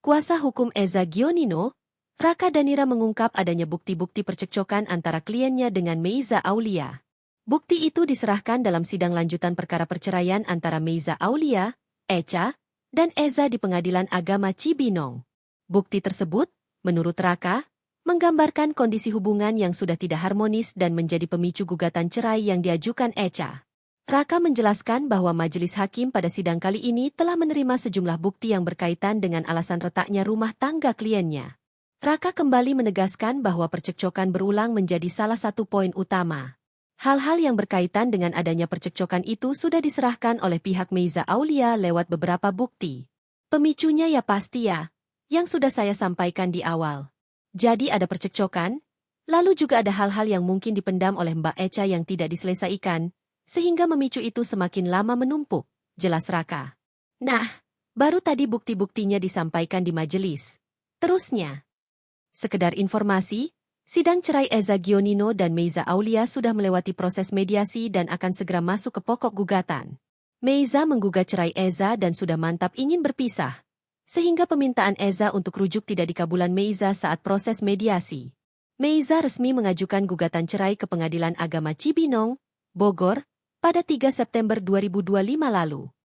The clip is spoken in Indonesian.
Kuasa hukum Eza Gionino, Raka Danira mengungkap adanya bukti-bukti percekcokan antara kliennya dengan Meiza Aulia. Bukti itu diserahkan dalam sidang lanjutan perkara perceraian antara Meiza Aulia, Echa, dan Eza di Pengadilan Agama Cibinong. Bukti tersebut, menurut Raka, menggambarkan kondisi hubungan yang sudah tidak harmonis dan menjadi pemicu gugatan cerai yang diajukan Echa. Raka menjelaskan bahwa majelis hakim pada sidang kali ini telah menerima sejumlah bukti yang berkaitan dengan alasan retaknya rumah tangga kliennya. Raka kembali menegaskan bahwa percekcokan berulang menjadi salah satu poin utama. Hal-hal yang berkaitan dengan adanya percekcokan itu sudah diserahkan oleh pihak Meiza Aulia lewat beberapa bukti. Pemicunya ya pasti ya, yang sudah saya sampaikan di awal. Jadi ada percekcokan, lalu juga ada hal-hal yang mungkin dipendam oleh Mbak Echa yang tidak diselesaikan, sehingga memicu itu semakin lama menumpuk, jelas Raka. Nah, baru tadi bukti-buktinya disampaikan di majelis. Terusnya, sekedar informasi, sidang cerai Eza Gionino dan Meiza Aulia sudah melewati proses mediasi dan akan segera masuk ke pokok gugatan. Meiza menggugat cerai Eza dan sudah mantap ingin berpisah, sehingga permintaan Eza untuk rujuk tidak dikabulkan Meiza saat proses mediasi. Meiza resmi mengajukan gugatan cerai ke Pengadilan Agama Cibinong, Bogor, pada 3 September 2025 lalu.